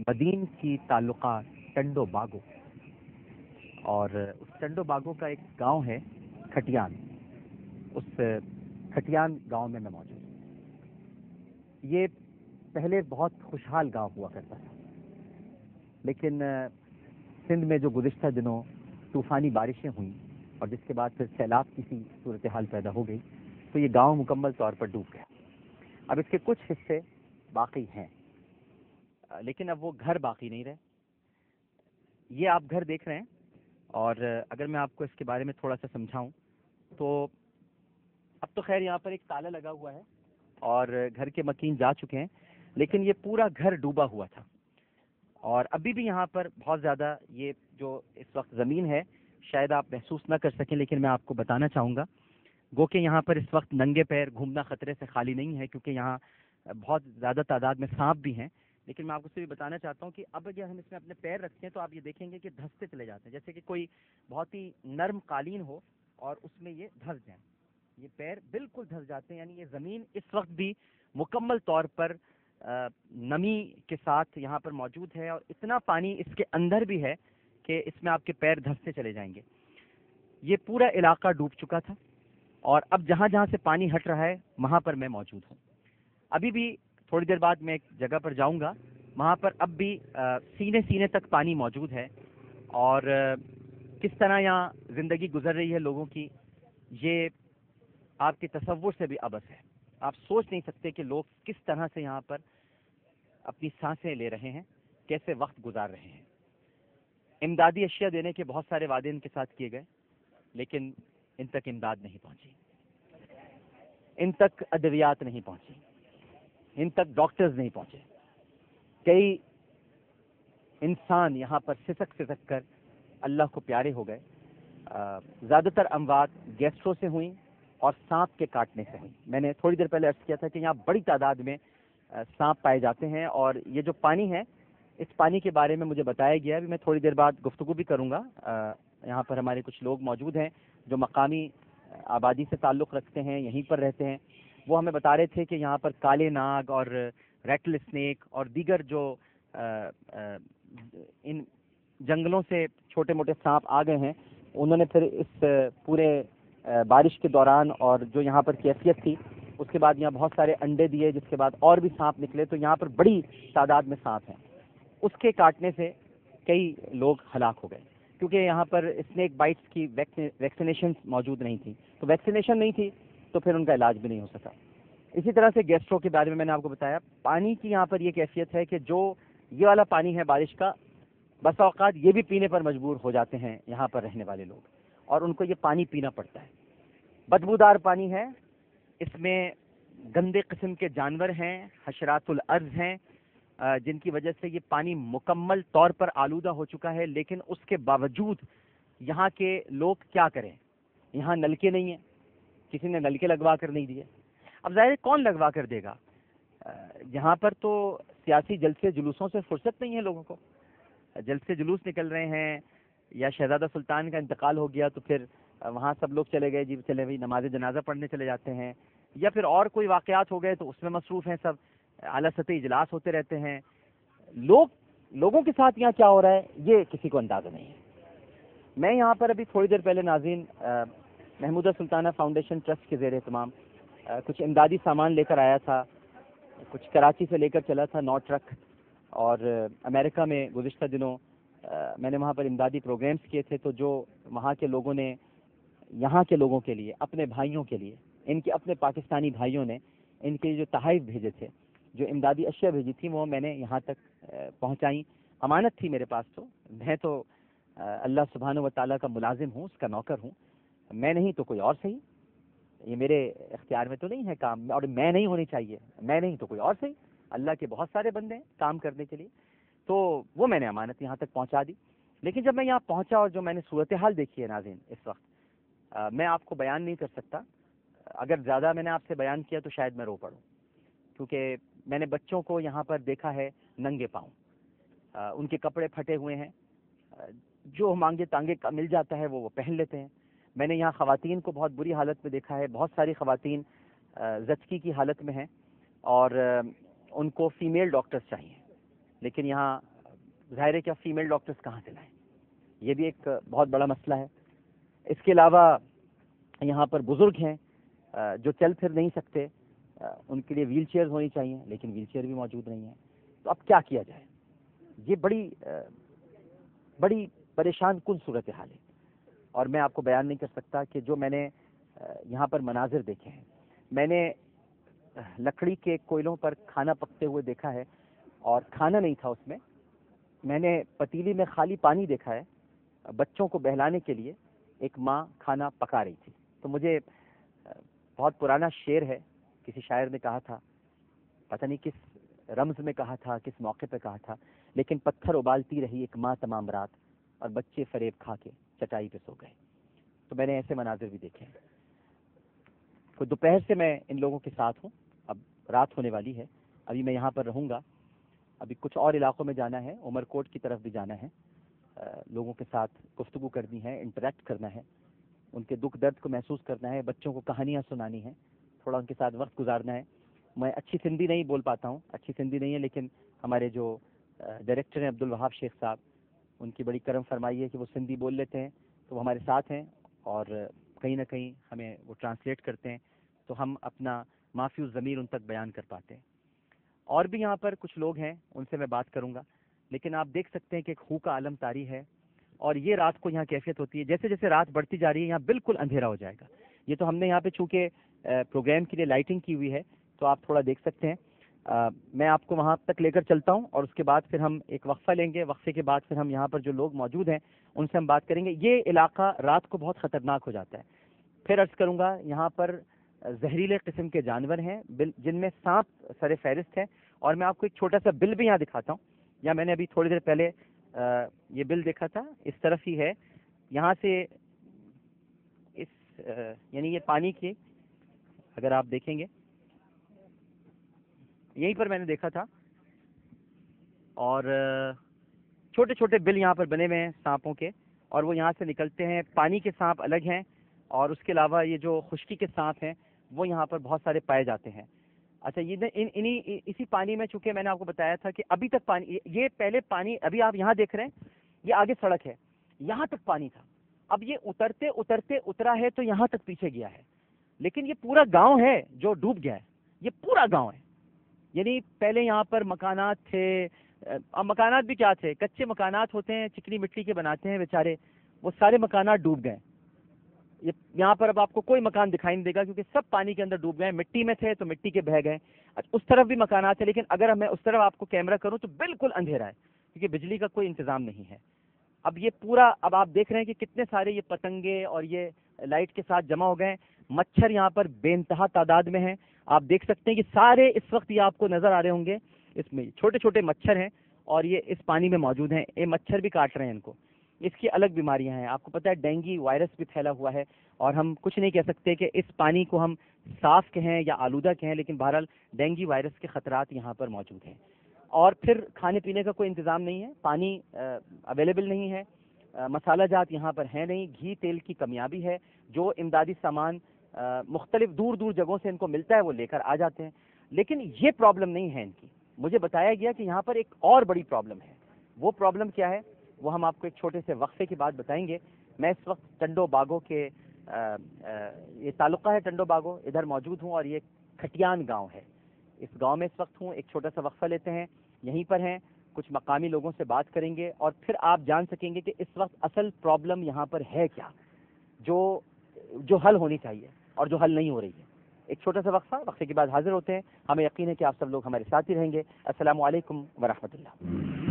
بدین کی تعلقات ٹنڈو باگو، اور اس ٹنڈو باگو کا ایک گاؤں ہے کھٹیان. اس کھٹیان گاؤں میں موجود ہوں. یہ پہلے بہت خوشحال گاؤں ہوا کرتا تھا، لیکن سندھ میں جو گزشتہ دنوں طوفانی بارشیں ہوئیں اور جس کے بعد پھر سیلاب کی سی صورتحال پیدا ہو گئی، تو یہ گاؤں مکمل طور پر ڈوب گیا. اب اس کے کچھ حصے باقی ہیں، لیکن اب وہ گھر باقی نہیں رہے. یہ آپ گھر دیکھ رہے ہیں، اور اگر میں آپ کو اس کے بارے میں تھوڑا سا سمجھاؤں تو اب تو خیر یہاں پر ایک تالا لگا ہوا ہے اور گھر کے مکین جا چکے ہیں، لیکن یہ پورا گھر ڈوبا ہوا تھا. اور ابھی بھی یہاں پر بہت زیادہ یہ جو اس وقت زمین ہے شاید آپ محسوس نہ کر سکیں، لیکن میں آپ کو بتانا چاہوں گا گو کہ یہاں پر اس وقت ننگے پیر گھومنا خطرے سے خالی نہیں ہے، کیونکہ یہاں بہت زیادہ تعداد میں سانپ بھی ہیں. لیکن میں آپ کو سے بھی بتانا چاہتا ہوں کہ اب اگر ہم اس میں اپنے پیر رکھتے ہیں تو آپ یہ دیکھیں گے کہ دھستے چلے جاتے ہیں، جیسے کہ کوئی بہت ہی نرم قالین ہو اور اس میں یہ دھس جائیں. یہ پیر بالکل دھس جاتے ہیں، یعنی یہ زمین اس وقت بھی مکمل طور پر نمی کے ساتھ یہاں پر موجود ہے، اور اتنا پانی اس کے اندر بھی ہے کہ اس میں آپ کے پیر دھستے چلے جائیں گے. یہ پورا علاقہ ڈوب چکا تھا، اور اب جہاں جہاں سے پانی ہٹ رہا ہے وہاں پر میں موجود ہوں. ابھی بھی تھوڑی دیر بعد میں ایک جگہ پر جاؤں گا، وہاں پر اب بھی سینے سینے تک پانی موجود ہے. اور کس طرح یہاں زندگی گزر رہی ہے لوگوں کی، یہ آپ کے تصور سے بھی ابس ہے. آپ سوچ نہیں سکتے کہ لوگ کس طرح سے یہاں پر اپنی سانسیں لے رہے ہیں، کیسے وقت گزار رہے ہیں. امدادی اشیاء دینے کے بہت سارے وعدے ان کے ساتھ کیے گئے، لیکن ان تک امداد نہیں پہنچی، ان تک ادویات نہیں پہنچی، ان تک ڈاکٹرز نہیں پہنچے. کئی انسان یہاں پر سسک سسک کر اللہ کو پیارے ہو گئے. زیادہ تر اموات گیسٹرو سے ہوئیں اور سانپ کے کاٹنے سے ہوئیں. میں نے تھوڑی دیر پہلے عرض کیا تھا کہ یہاں بڑی تعداد میں سانپ پائے جاتے ہیں، اور یہ جو پانی ہے اس پانی کے بارے میں مجھے بتایا گیا. ابھی میں تھوڑی دیر بعد گفتگو بھی کروں گا. یہاں پر ہمارے کچھ لوگ موجود ہیں جو مقامی آبادی سے تعلق رکھتے ہیں، یہیں پر رہتے ہیں. وہ ہمیں بتا رہے تھے کہ یہاں پر کالے ناگ اور ریٹل اسنیک اور دیگر جو ان جنگلوں سے چھوٹے موٹے سانپ آ گئے ہیں، انہوں نے پھر اس پورے بارش کے دوران اور جو یہاں پر کیفیت تھی اس کے بعد یہاں بہت سارے انڈے دیے، جس کے بعد اور بھی سانپ نکلے. تو یہاں پر بڑی تعداد میں سانپ ہیں. اس کے کاٹنے سے کئی لوگ ہلاک ہو گئے، کیونکہ یہاں پر اسنیک بائٹس کی ویکسینیشن موجود نہیں تھی. تو ویکسینیشن نہیں تھی تو پھر ان کا علاج بھی نہیں ہو سکا. اسی طرح سے گیسٹرو کے بارے میں نے آپ کو بتایا. پانی کی یہاں پر یہ کیفیت ہے کہ جو یہ والا پانی ہے بارش کا، بسا اوقات یہ بھی پینے پر مجبور ہو جاتے ہیں یہاں پر رہنے والے لوگ، اور ان کو یہ پانی پینا پڑتا ہے. بدبودار پانی ہے، اس میں گندے قسم کے جانور ہیں، حشرات الارض ہیں، جن کی وجہ سے یہ پانی مکمل طور پر آلودہ ہو چکا ہے. لیکن اس کے باوجود یہاں کے لوگ کیا کریں؟ یہاں نلکے نہیں ہیں، کسی نے نلکے لگوا کر نہیں دیے. اب ظاہر کون لگوا کر دے گا؟ یہاں پر تو سیاسی جلسے جلوسوں سے فرصت نہیں ہے لوگوں کو. جلسے جلوس نکل رہے ہیں، یا شہزادہ سلطان کا انتقال ہو گیا تو پھر وہاں سب لوگ چلے گئے، جی چلے بھائی نماز جنازہ پڑھنے چلے جاتے ہیں، یا پھر اور کوئی واقعات ہو گئے تو اس میں مصروف ہیں سب. اعلیٰ سطحی اجلاس ہوتے رہتے ہیں. لوگوں کے ساتھ یہاں کیا ہو رہا ہے یہ کسی کو اندازہ نہیں ہے. میں یہاں پر ابھی تھوڑی دیر پہلے ناظرین محمودہ سلطانہ فاؤنڈیشن ٹرسٹ کے زیر اہتمام کچھ امدادی سامان لے کر آیا تھا. کچھ کراچی سے لے کر چلا تھا 9 ٹرک، اور امریکہ میں گزشتہ دنوں میں نے وہاں پر امدادی پروگرامز کیے تھے. تو جو وہاں کے لوگوں نے یہاں کے لوگوں کے لیے، اپنے بھائیوں کے لیے، ان کے اپنے پاکستانی بھائیوں نے ان کے جو تحائف بھیجے تھے، جو امدادی اشیاء بھیجی تھی، وہ میں نے یہاں تک پہنچائیں. امانت تھی میرے پاس. تو میں تو اللہ سبحانہ و تعالیٰ کا ملازم ہوں، اس کا نوکر ہوں. میں نہیں تو کوئی اور صحیح. یہ میرے اختیار میں تو نہیں ہے کام، اور میں نہیں ہونی چاہیے. میں نہیں تو کوئی اور صحیح. اللہ کے بہت سارے بندے ہیں کام کرنے کے لیے. تو وہ میں نے امانت یہاں تک پہنچا دی. لیکن جب میں یہاں پہنچا اور جو میں نے صورتحال دیکھی ہے ناظرین اس وقت، میں آپ کو بیان نہیں کر سکتا. اگر زیادہ میں نے آپ سے بیان کیا تو شاید میں رو پڑوں، کیونکہ میں نے بچوں کو یہاں پر دیکھا ہے ننگے پاؤں. ان کے کپڑے پھٹے ہوئے ہیں، جو مانگے تانگے کا مل جاتا ہے وہ پہن لیتے ہیں. میں نے یہاں خواتین کو بہت بری حالت میں دیکھا ہے. بہت ساری خواتین زچگی کی حالت میں ہیں، اور ان کو فیمیل ڈاکٹرز چاہیے. لیکن یہاں ظاہر ہے کہ آپ فیمیل ڈاکٹرز کہاں سے لائیں، یہ بھی ایک بہت بڑا مسئلہ ہے۔ اس کے علاوہ یہاں پر بزرگ ہیں جو چل پھر نہیں سکتے، ان کے لیے ویل چیئرز ہونی چاہیے، لیکن ویل چیئر بھی موجود نہیں ہیں۔ تو اب کیا کیا جائے؟ یہ بڑی پریشان کن صورتحال ہے، اور میں آپ کو بیان نہیں کر سکتا کہ جو میں نے یہاں پر مناظر دیکھے ہیں۔ میں نے لکڑی کے کوئلوں پر کھانا پکتے ہوئے دیکھا ہے، اور کھانا نہیں تھا اس میں، میں نے پتیلی میں خالی پانی دیکھا ہے، بچوں کو بہلانے کے لیے ایک ماں کھانا پکا رہی تھی۔ تو مجھے بہت پرانا شعر ہے، کسی شاعر نے کہا تھا، پتہ نہیں کس رمز میں کہا تھا، کس موقع پہ کہا تھا، لیکن پتھر ابالتی رہی ایک ماں تمام رات، اور بچے فریب کھا کے چٹائی پہ سو گئے۔ تو میں نے ایسے مناظر بھی دیکھے ہیں۔ تو دوپہر سے میں ان لوگوں کے ساتھ ہوں، اب رات ہونے والی ہے، ابھی میں یہاں پر رہوں گا، ابھی کچھ اور علاقوں میں جانا ہے، عمر کوٹ کی طرف بھی جانا ہے، لوگوں کے ساتھ گفتگو کرنی ہے، انٹریکٹ کرنا ہے، ان کے دکھ درد کو محسوس کرنا ہے، بچوں کو کہانیاں سنانی ہیں، تھوڑا ان کے ساتھ وقت گزارنا ہے۔ میں اچھی سندھی نہیں بول پاتا ہوں، اچھی سندھی نہیں ہے، لیکن ہمارے جو ڈائریکٹر ہیں عبدالوہاب شیخ صاحب، ان کی بڑی کرم فرمائی ہے کہ وہ سندھی بول لیتے ہیں، تو وہ ہمارے ساتھ ہیں اور کہیں نہ کہیں ہمیں وہ ٹرانسلیٹ کرتے ہیں، تو ہم اپنا معافی الضمیر ان تک بیان کر پاتے ہیں۔ اور بھی یہاں پر کچھ لوگ ہیں، ان سے میں بات کروں گا، لیکن آپ دیکھ سکتے ہیں کہ ایک خو کا عالم طاری ہے، اور یہ رات کو یہاں کیفیت ہوتی ہے، جیسے جیسے رات بڑھتی جا رہی ہے یہاں بالکل اندھیرا ہو جائے گا۔ یہ تو ہم نے یہاں پہ چونکہ پروگرام کے لیے لائٹنگ کی ہوئی ہے، تو آپ تھوڑا دیکھ سکتے ہیں۔ میں آپ کو وہاں تک لے کر چلتا ہوں، اور اس کے بعد پھر ہم ایک وقفہ لیں گے، وقفے کے بعد پھر ہم یہاں پر جو لوگ موجود ہیں ان سے ہم بات کریں گے۔ یہ علاقہ رات کو بہت خطرناک ہو جاتا ہے۔ پھر عرض کروں گا، یہاں پر زہریلے قسم کے جانور ہیں جن میں سانپ سر فہرست ہے، اور میں آپ کو ایک چھوٹا سا بل بھی یہاں دکھاتا ہوں۔ یا میں نے ابھی تھوڑی دیر پہلے یہ بل دیکھا تھا، اس طرف ہی ہے، یہاں سے یعنی یہ پانی کی، اگر آپ دیکھیں گے یہیں پر میں نے دیکھا تھا، اور چھوٹے چھوٹے بل یہاں پر بنے ہوئے ہیں سانپوں کے، اور وہ یہاں سے نکلتے ہیں۔ پانی کے سانپ الگ ہیں، اور اس کے علاوہ یہ جو خشکی کے سانپ ہیں وہ یہاں پر بہت سارے پائے جاتے ہیں۔ اچھا، یہ اسی پانی میں، چونکہ میں نے آپ کو بتایا تھا کہ ابھی تک پانی، یہ پہلے پانی ابھی آپ یہاں دیکھ رہے ہیں، یہ آگے سڑک ہے، یہاں تک پانی تھا، اب یہ اترتے اترتے اترا ہے تو یہاں تک پیچھے گیا ہے، لیکن یہ پورا گاؤں ہے جو ڈوب گیا ہے، یہ پورا گاؤں ہے۔ یعنی پہلے یہاں پر مکانات تھے، اب مکانات بھی کیا تھے، کچے مکانات ہوتے ہیں، چکنی مٹی کے بناتے ہیں بیچارے، وہ سارے مکانات ڈوب گئے۔ یہاں پر اب آپ کو کوئی مکان دکھائی نہیں دے گا، کیونکہ سب پانی کے اندر ڈوب گئے، مٹی میں تھے تو مٹی کے بہہ گئے۔ اس طرف بھی مکانات ہیں، لیکن اگر میں اس طرف آپ کو کیمرہ کروں تو بالکل اندھیرا ہے، کیونکہ بجلی کا کوئی انتظام نہیں ہے۔ اب یہ پورا، اب آپ دیکھ رہے ہیں کہ کتنے سارے یہ پتنگے اور یہ لائٹ کے ساتھ جمع ہو گئے ہیں۔ مچھر یہاں پر بے انتہا تعداد میں ہیں، آپ دیکھ سکتے ہیں کہ سارے اس وقت یہ آپ کو نظر آ رہے ہوں گے، اس میں چھوٹے چھوٹے مچھر ہیں، اور یہ اس پانی میں موجود ہیں، یہ مچھر بھی کاٹ رہے ہیں ان کو۔ اس کی الگ بیماریاں ہیں، آپ کو پتہ ہے ڈینگی وائرس بھی پھیلا ہوا ہے، اور ہم کچھ نہیں کہہ سکتے کہ اس پانی کو ہم صاف کہیں یا آلودہ کہیں، لیکن بہرحال ڈینگی وائرس کے خطرات یہاں پر موجود ہیں۔ اور پھر کھانے پینے کا کوئی انتظام نہیں ہے، پانی اویلیبل نہیں ہے، مسالہ جات یہاں پر ہیں نہیں، گھی تیل کی کمیابی ہے، جو امدادی سامان مختلف دور دور جگہوں سے ان کو ملتا ہے وہ لے کر آ جاتے ہیں، لیکن یہ پرابلم نہیں ہے ان کی۔ مجھے بتایا گیا کہ یہاں پر ایک اور بڑی پرابلم ہے، وہ پرابلم کیا ہے وہ ہم آپ کو ایک چھوٹے سے وقفے کے بعد بتائیں گے۔ میں اس وقت ٹنڈو باغو کے یہ تعلقہ ہے ٹنڈو باغو، ادھر موجود ہوں، اور یہ کھٹیان گاؤں ہے، اس گاؤں میں اس وقت ہوں۔ ایک چھوٹا سا وقفہ لیتے ہیں، یہیں پر ہیں، کچھ مقامی لوگوں سے بات کریں گے، اور پھر آپ جان سکیں گے کہ اس وقت اصل پرابلم یہاں پر ہے کیا، جو حل ہونی چاہیے اور جو حل نہیں ہو رہی ہے۔ ایک چھوٹا سا وقفہ، وقفے کے بعد حاضر ہوتے ہیں۔ ہمیں یقین ہے کہ آپ سب لوگ ہمارے ساتھ ہی رہیں گے۔ السلام علیکم ورحمۃ اللہ۔